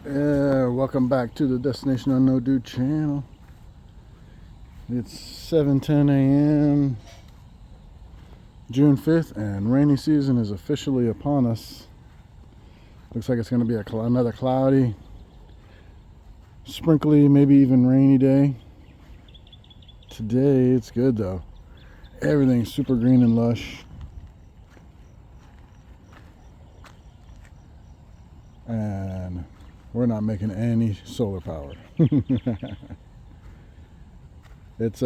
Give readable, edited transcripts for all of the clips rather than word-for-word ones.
Welcome back to the Destination Unknown Dude channel. It's 7:10 a.m. June 5th, and rainy season is officially upon us. Looks like it's going to be another cloudy, sprinkly, maybe even rainy day. Today it's good though. Everything's super green and lush. And we're not making any solar power. It's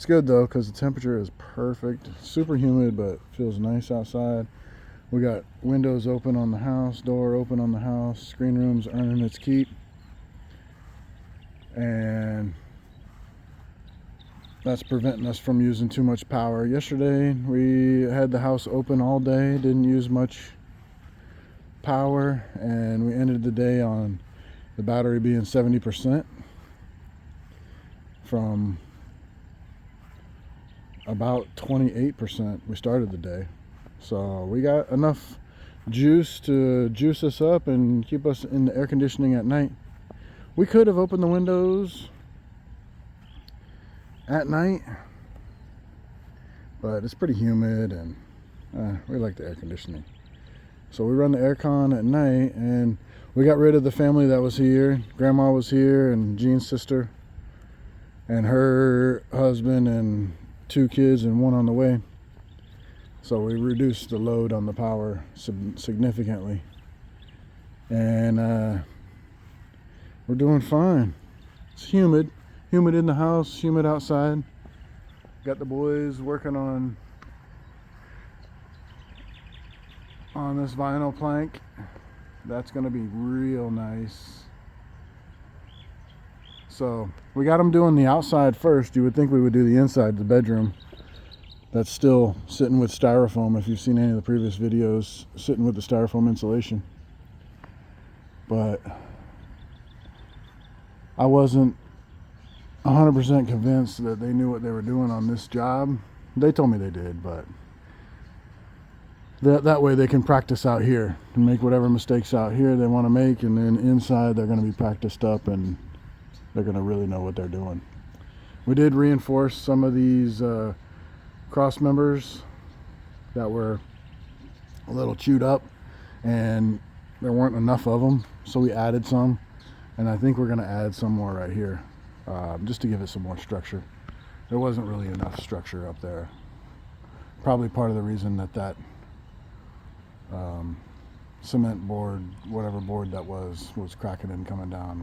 good though, because the temperature is perfect. Super humid, but feels nice outside. We got windows open on the house, door open on the house, screen room's earning its keep. And that's preventing us from using too much power. Yesterday we had the house open all day, didn't use much power, and we ended the day on the battery being 70% from about 28% we started the day. So we got enough juice to juice us up and keep us in the air conditioning at night. We could have opened the windows at night, but it's pretty humid, and we like the air conditioning. So we run the aircon at night, and we got rid of the family that was here. Grandma was here, and Jean's sister, and her husband, and 2 kids, and 1 on the way. So we reduced the load on the power significantly, and we're doing fine. It's humid in the house, humid outside. Got the boys working on this vinyl plank. That's going to be real nice. So we got them doing the outside first. You would think we would do the inside, the bedroom. That's still sitting with styrofoam. If you've seen any of the previous videos, sitting with the styrofoam insulation. But I wasn't 100% convinced that they knew what they were doing on this job. They told me they did, but that way they can practice out here and make whatever mistakes out here they want to make, and then inside they're going to be practiced up and they're going to really know what they're doing. We did reinforce some of these cross members that were a little chewed up, and there weren't enough of them, so we added some, and I think we're going to add some more right here, just to give it some more structure. There wasn't really enough structure up there. Probably part of the reason that cement board, whatever board that was cracking and coming down,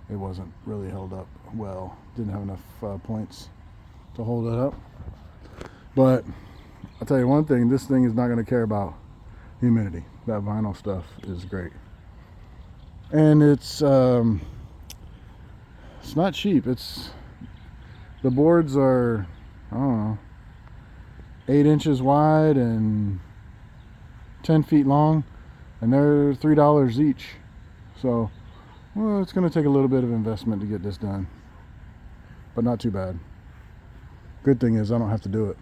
it wasn't really held up well. Didn't have enough points to hold it up. But I'll tell you one thing, this thing is not going to care about humidity. That vinyl stuff is great. And it's not cheap. The boards are, I don't know, 8 inches wide and 10 feet long, and they're $3 each. So, well, it's going to take a little bit of investment to get this done, but not too bad. Good thing is I don't have to do it.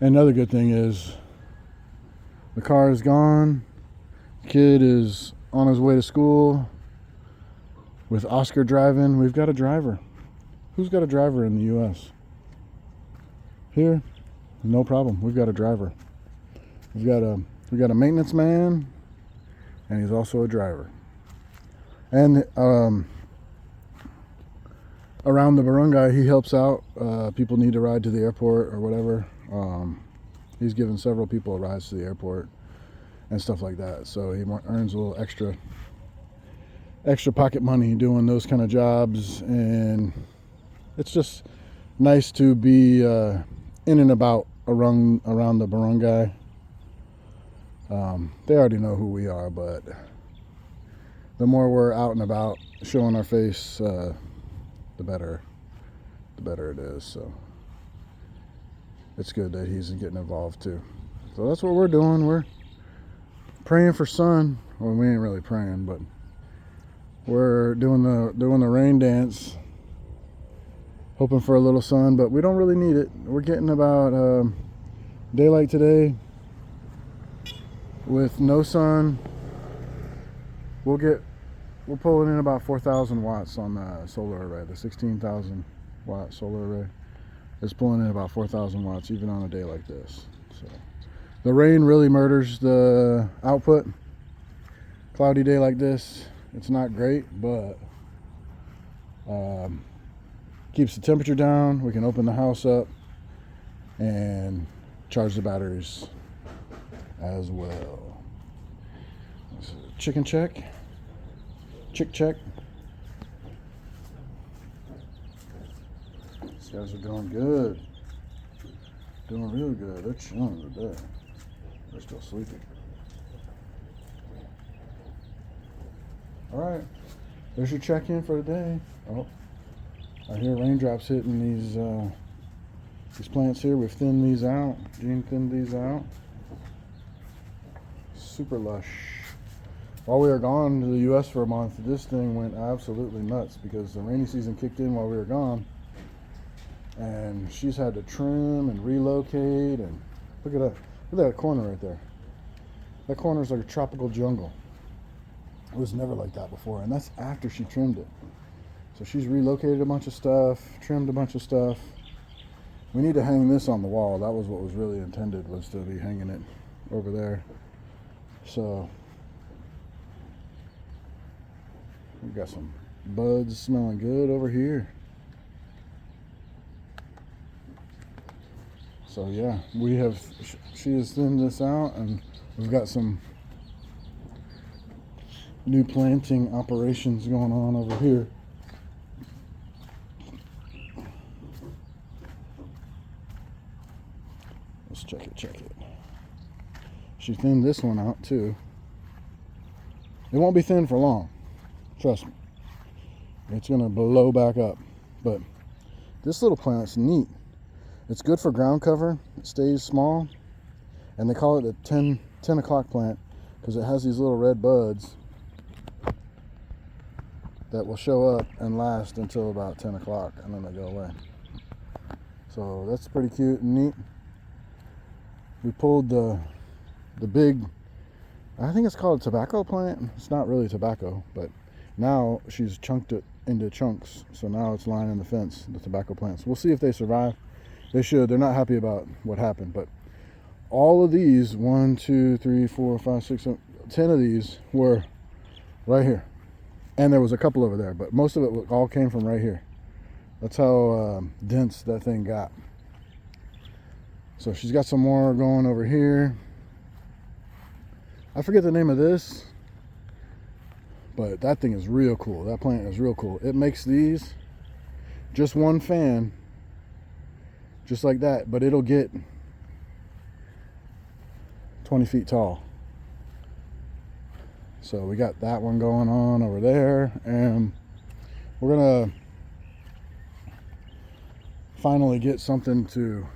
And another good thing is the car is gone. Kid is on his way to school with Oscar driving. We've got a driver. Who's got a driver in the U.S.? Here, no problem. We've got a driver. We've got a maintenance man, and he's also a driver. And around the barangay, he helps out. People need a ride to the airport or whatever. He's given several people rides to the airport and stuff like that. So he earns a little extra pocket money doing those kind of jobs, and it's just nice to be in and about around the barangay. They already know who we are, but the more we're out and about showing our face, the better it is. So it's good that he's getting involved too. So that's what we're doing. We're praying for sun. Well, we ain't really praying, but we're doing the rain dance, hoping for a little sun, but we don't really need it. We're getting about daylight today with no sun, we're pulling in about 4,000 watts on the solar array. The 16,000 watt solar array is pulling in about 4,000 watts even on a day like this. So the rain really murders the output. Cloudy day like this, it's not great, but keeps the temperature down. We can open the house up and charge the batteries as well. Chicken check. Chick check. These guys are doing good. Doing really good. They're chilling today. They're still sleeping. Alright. There's your check-in for the day. Oh. I hear raindrops hitting these plants here. We've thinned these out. Gene thinned these out. Super lush. While we were gone to the US for a month, this thing went absolutely nuts because the rainy season kicked in while we were gone. And she's had to trim and relocate, and look at that corner right there. That corner is like a tropical jungle. It was never like that before, and that's after she trimmed it. So she's relocated a bunch of stuff, trimmed a bunch of stuff. We need to hang this on the wall. That was what was really intended, was to be hanging it over there. So we got some buds smelling good over here. So yeah, she has thinned this out, and we've got some new planting operations going on over here. Let's check it. She thinned this one out too. It won't be thin for long, trust me. It's gonna blow back up. But this little plant's neat. It's good for ground cover. It stays small, and they call it a 10 o'clock plant because it has these little red buds that will show up and last until about 10 o'clock, and then they go away. So that's pretty cute and neat. We pulled the big, I think it's called a tobacco plant. It's not really tobacco, but now she's chunked it into chunks, so now it's lining the fence, the tobacco plants. We'll see if they survive. They should. They're not happy about what happened, but all of these, 1, 2, 3, 4, 5, 6, 7, 10 of these were right here. And there was a couple over there, but most of it all came from right here. That's how dense that thing got. So she's got some more going over here. I forget the name of this, but that thing is real cool. That plant is real cool. It makes these, just one fan, just like that, but it'll get 20 feet tall. So we got that one going on over there, and we're gonna finally get something to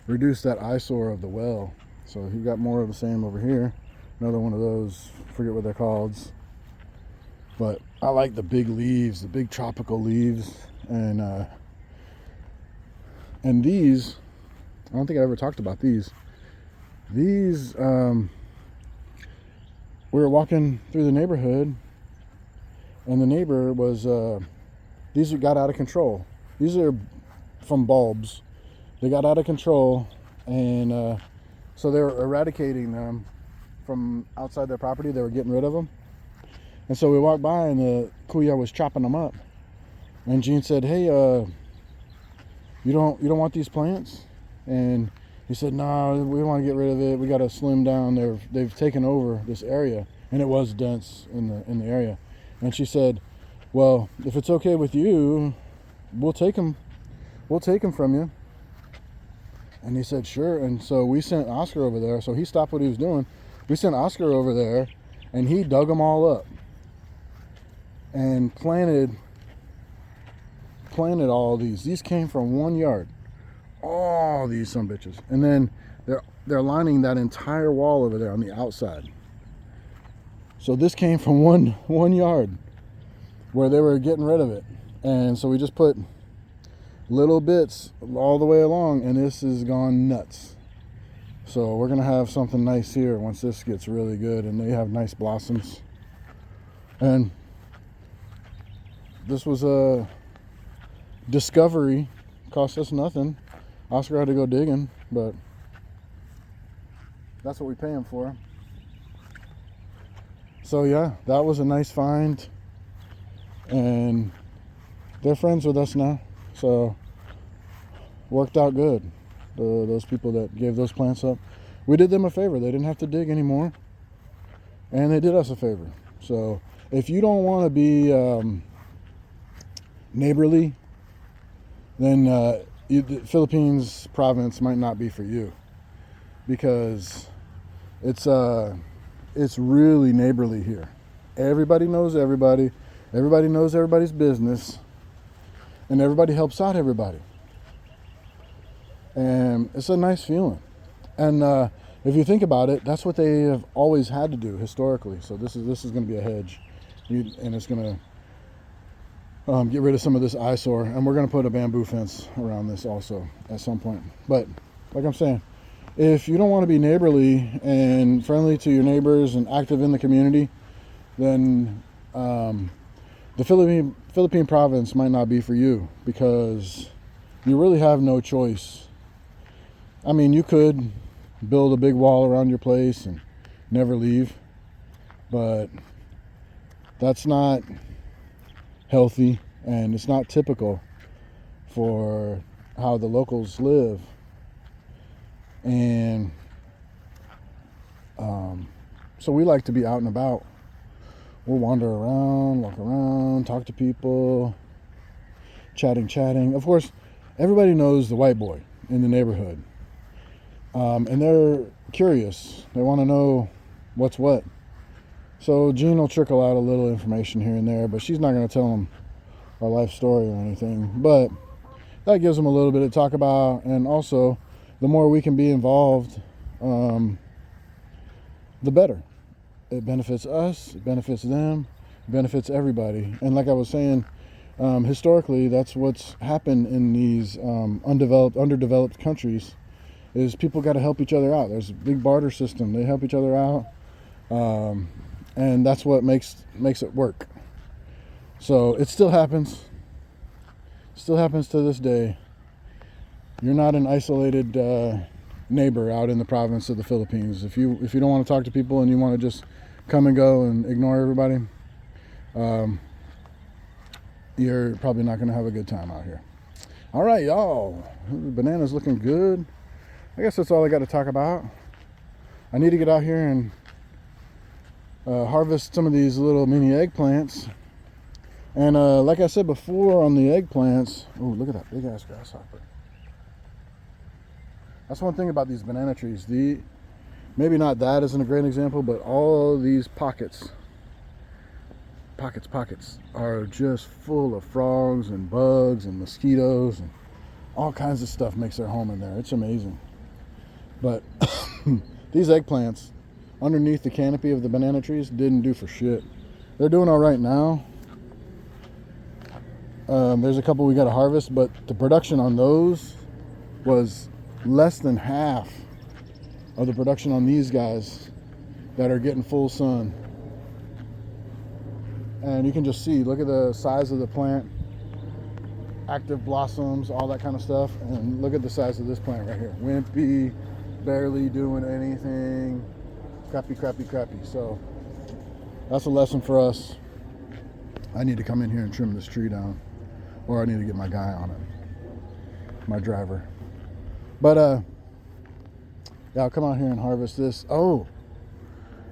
reduce that eyesore of the well. So we got more of the same over here. Another one of those, forget what they're called, but I like the big leaves, the big tropical leaves. And these, I don't think I ever talked about these. These, we were walking through the neighborhood, and the neighbor was, these got out of control. These are from bulbs. They got out of control, and so they were eradicating them from outside their property. They were getting rid of them. And so we walked by, and the kuya was chopping them up. And Gene said, "Hey, you don't want these plants?" And he said, "No, we want to get rid of it. We got to slim down. They've taken over this area," and it was dense in the area. And she said, "Well, if it's okay with you, we'll take them. We'll take them from you." And he said, "Sure." And so we sent Oscar over there. So he stopped what he was doing. We sent Oscar over there, and he dug them all up and planted all these. These came from one yard. All these some bitches. And then they're lining that entire wall over there on the outside. So this came from one yard where they were getting rid of it. And so we just put little bits all the way along, and this has gone nuts. So we're gonna have something nice here once this gets really good, and they have nice blossoms. And this was a discovery, cost us nothing. Oscar had to go digging, but that's what we pay him for. So yeah, that was a nice find, and they're friends with us now, so worked out good. Those people that gave those plants up, we did them a favor. They didn't have to dig anymore, and they did us a favor. So if you don't want to be neighborly, then the Philippines province might not be for you, because it's really neighborly here. Everybody knows everybody. Everybody knows everybody's business, and everybody helps out everybody. And it's a nice feeling. And if you think about it, that's what they have always had to do historically. So this is going to be a hedge, and it's going to get rid of some of this eyesore. And we're going to put a bamboo fence around this also at some point. But like I'm saying, if you don't want to be neighborly and friendly to your neighbors and active in the community, then the Philippine province might not be for you, because you really have no choice. I mean, you could build a big wall around your place and never leave, but that's not healthy, and it's not typical for how the locals live. And so we like to be out and about. We'll wander around, walk around, talk to people, chatting. Of course, everybody knows the white boy in the neighborhood. And they're curious. They want to know what's what. So Jean will trickle out a little information here and there, but she's not going to tell them our life story or anything. But that gives them a little bit to talk about. And also, the more we can be involved, the better. It benefits us, it benefits them, it benefits everybody. And like I was saying, historically, that's what's happened in these underdeveloped countries, is people got to help each other out. There's a big barter system. They help each other out, and that's what makes it work. So it still happens. Still happens to this day. You're not an isolated neighbor out in the province of the Philippines. If you don't want to talk to people and you want to just come and go and ignore everybody, you're probably not going to have a good time out here. All right, y'all. The banana's looking good. I guess that's all I got to talk about. I need to get out here and harvest some of these little mini eggplants. And like I said before on the eggplants, oh, look at that big ass grasshopper. That's one thing about these banana trees. Maybe not that isn't a great example, but all these pockets are just full of frogs and bugs and mosquitoes, and all kinds of stuff makes their home in there. It's amazing. But these eggplants underneath the canopy of the banana trees didn't do for shit. They're doing all right now. There's a couple we got to harvest, but the production on those was less than half of the production on these guys that are getting full sun. And you can just see, look at the size of the plant, active blossoms, all that kind of stuff. And look at the size of this plant right here. Wimpy, barely doing anything, crappy. So that's a lesson for us. I need to come in here and trim this tree down, or I need to get my guy on it, my driver. But yeah, I'll come out here and harvest this. Oh,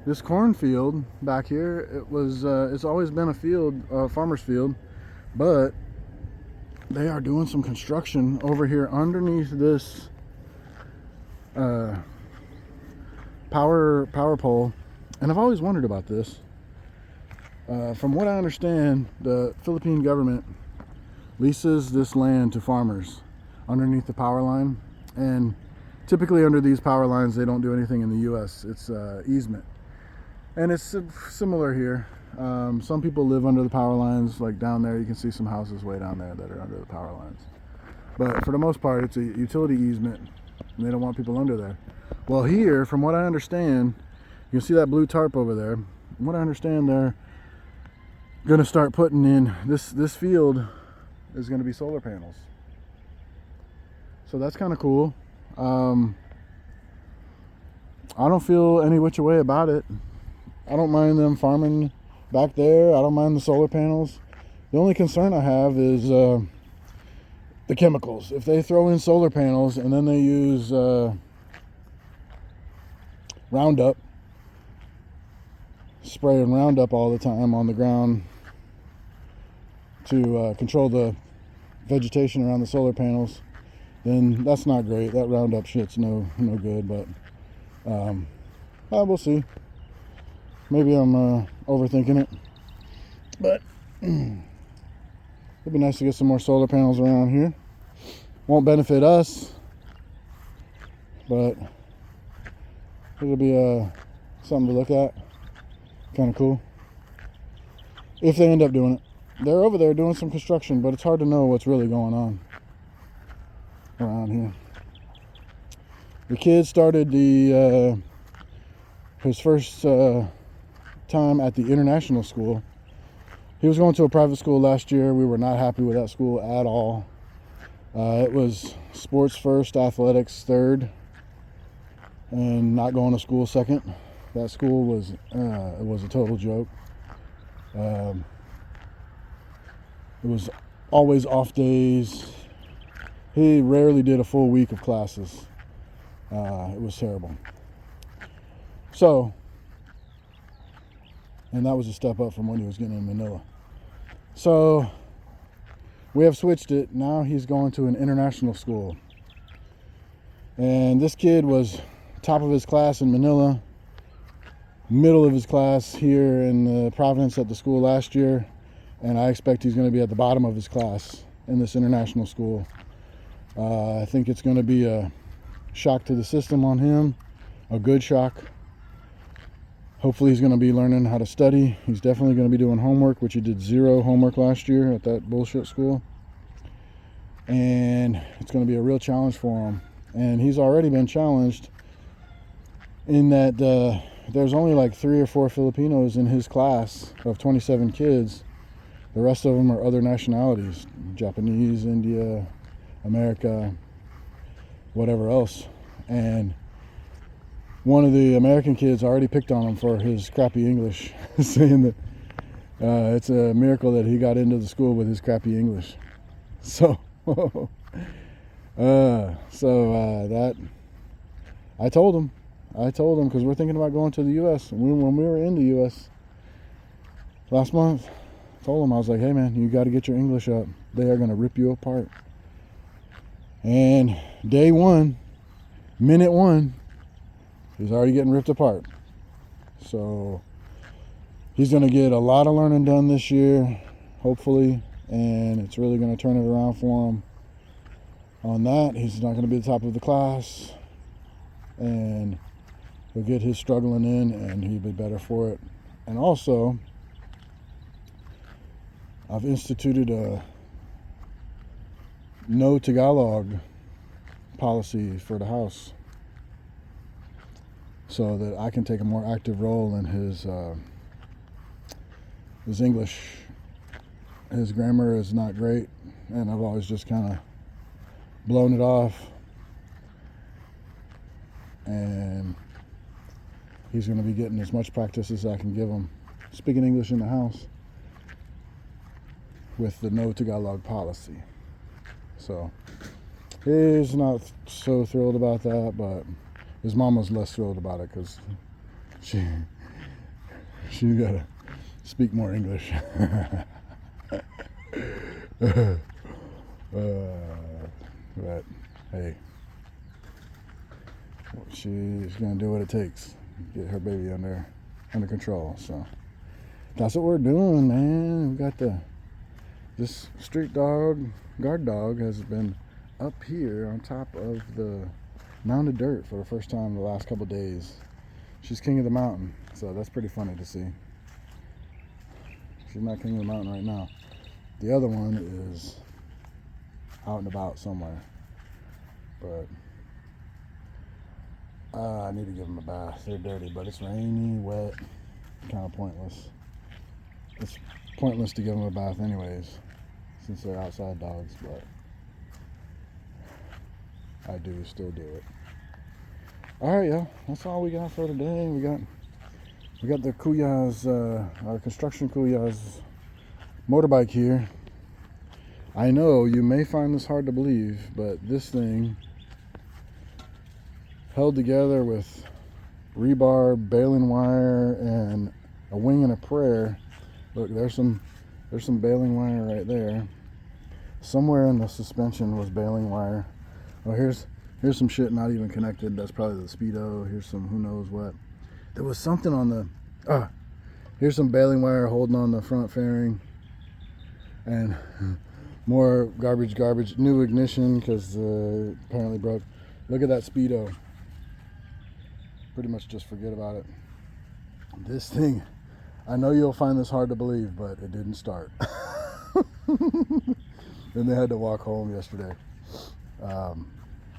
this cornfield back here, it's always been a field, farmer's field, but they are doing some construction over here underneath this power pole. And I've always wondered about this. From what I understand, the Philippine government leases this land to farmers underneath the power line. And typically under these power lines, they don't do anything in the U.S. It's easement. And it's similar here. Some people live under the power lines, like down there. You can see some houses way down there that are under the power lines. But for the most part, it's a utility easement. And they don't want people under there. Well, here, from what I understand, you can see that blue tarp over there. From what I understand, they're gonna start putting in this field is gonna be solar panels. So that's kind of cool. I don't feel any which way about it. I don't mind them farming back there. I don't mind the solar panels. The only concern I have is the chemicals. If they throw in solar panels and then they use Roundup, spraying Roundup all the time on the ground to control the vegetation around the solar panels, then that's not great. That Roundup shit's no good, but we'll see. Maybe I'm overthinking it, but it'd be nice to get some more solar panels around here. Won't benefit us, but it'll be something to look at. Kind of cool. If they end up doing it. They're over there doing some construction, but it's hard to know what's really going on around here. The kid started his first time at the international school. He was going to a private school last year. We were not happy with that school at all. It was sports first, athletics third, and not going to school second. That school was it was a total joke. It was always off days. He rarely did a full week of classes. It was terrible. So, and that was a step up from what he was getting in Manila. So, we have switched it. Now he's going to an international school. And this kid was top of his class in Manila, middle of his class here in Providence at the school last year. And I expect he's going to be at the bottom of his class in this international school. I think it's going to be a shock to the system on him, a good shock. Hopefully he's going to be learning how to study. He's definitely going to be doing homework, which he did 0 homework last year at that bullshit school. And it's going to be a real challenge for him. And he's already been challenged in that there's only like 3 or 4 Filipinos in his class of 27 kids. The rest of them are other nationalities, Japanese, India, America, whatever else. And one of the American kids already picked on him for his crappy English, saying that it's a miracle that he got into the school with his crappy English. So, that I told him because we're thinking about going to the U.S. And when we were in the U.S. last month, I told him, I was like, hey man, you got to get your English up. They are going to rip you apart. And day 1, minute 1, he's already getting ripped apart. So he's going to get a lot of learning done this year, hopefully, and it's really going to turn it around for him. On that, he's not going to be the top of the class, and he'll get his struggling in, and he'll be better for it. And also, I've instituted a no Tagalog policy for the house, so that I can take a more active role in his English. His grammar is not great, and I've always just kind of blown it off. And he's going to be getting as much practice as I can give him speaking English in the house with the no Tagalog policy. So he's not so thrilled about that, but his mama's less thrilled about it because she got to speak more English. But hey, she's gonna do what it takes to get her baby under control. So that's what we're doing, man. We got this street dog, guard dog, has been up here on top of the mound of dirt for the first time the last couple days. She's king of the mountain, so that's pretty funny to see. She's not king of the mountain right now. The other one is out and about somewhere. But I need to give them a bath. They're dirty, but it's rainy, wet, kind of pointless. It's pointless to give them a bath anyways, since they're outside dogs, but I do still do it. All right, yeah, that's all we got for today. We got the Kuyas, our construction Kuyas motorbike here. I know you may find this hard to believe, but this thing held together with rebar, baling wire, and a wing and a prayer. Look, there's some baling wire right there. Somewhere in the suspension was baling wire. Oh, here's some shit not even connected. That's probably the speedo. Here's some who knows what. There was something on the here's some baling wire holding on the front fairing, and more garbage. New ignition because apparently broke. Look at that speedo. Pretty much just forget about it. This thing, I know you'll find this hard to believe, but it didn't start. And they had to walk home yesterday,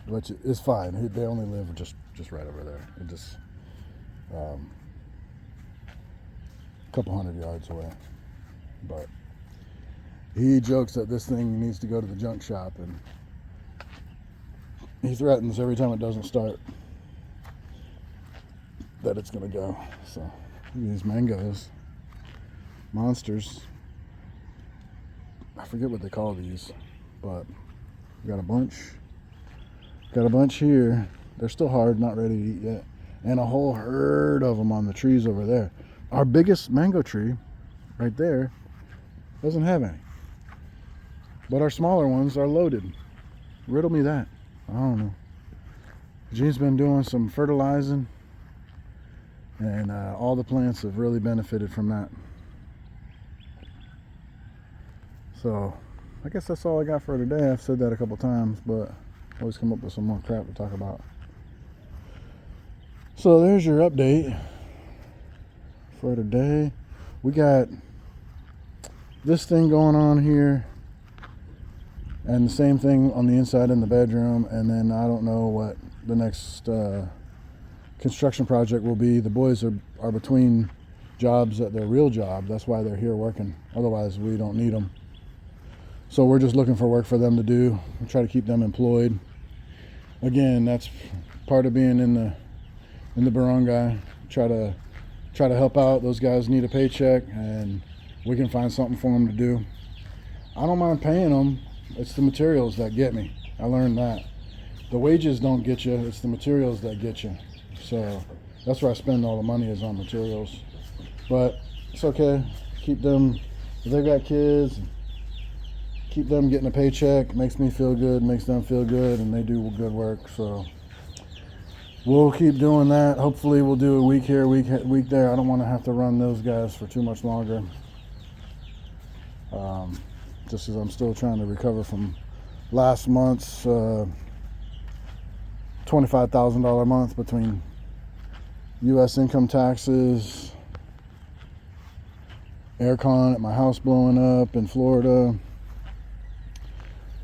which is fine. They only live just right over there. It just a couple hundred yards away. But he jokes that this thing needs to go to the junk shop, and he threatens every time it doesn't start that it's gonna go. So these mangoes, monsters, I forget what they call these, but we got a bunch here. They're still hard, not ready to eat yet, and a whole herd of them on the trees over there. Our biggest mango tree right there doesn't have any, but our smaller ones are loaded. Riddle me that. I don't know. Gene's been doing some fertilizing, and all the plants have really benefited from that. So I guess that's all I got for today. I've said that a couple times, but always come up with some more crap to talk about. So there's your update for today. We got this thing going on here, and the same thing on the inside in the bedroom, and then I don't know what the next construction project will be. The boys are between jobs at their real job. That's why they're here working. Otherwise we don't need them. So we're just looking for work for them to do. We try to keep them employed. Again, that's part of being in the barangay. Try to help out. Those guys need a paycheck, and we can find something for them to do. I don't mind paying them. It's the materials that get me. I learned that. The wages don't get you. It's the materials that get you. So that's where I spend all the money, is on materials. But it's okay. Keep them, if they've got kids, keep them getting a paycheck. Makes me feel good, makes them feel good, and they do good work. So we'll keep doing that. Hopefully we'll do a week here, week there. I don't want to have to run those guys for too much longer. Just as I'm still trying to recover from last month's $25,000 a month between U.S. income taxes, aircon at my house blowing up in Florida,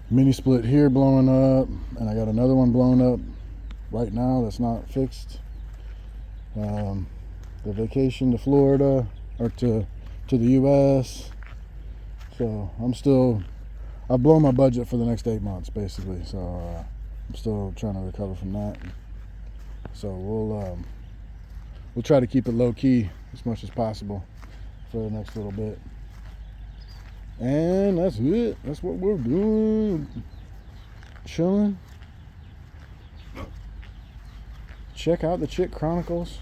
mini split here blowing up, and I got another one blowing up right now that's not fixed. The vacation to Florida, or to the U.S. So I've blown my budget for the next 8 months basically. So I'm still trying to recover from that. So we'll try to keep it low key as much as possible for the next little bit. And that's it. That's what we're doing. Chilling. Check out the Chick Chronicles.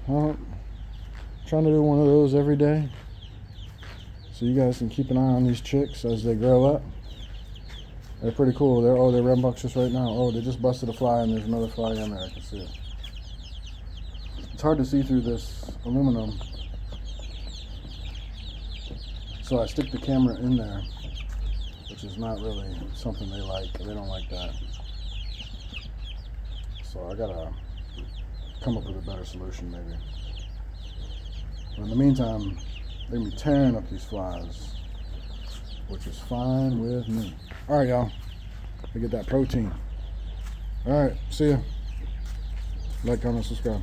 Trying to do one of those every day, so you guys can keep an eye on these chicks as they grow up. They're pretty cool. They're rambunctious right now. Oh, they just busted a fly, and there's another fly in there. I can see it. It's hard to see through this aluminum, so I stick the camera in there, which is not really something they like. They don't like that. So I gotta come up with a better solution maybe. But in the meantime, they're gonna be tearing up these flies, which is fine with me. All right, y'all. I get that protein. All right, see ya. Like, comment, subscribe.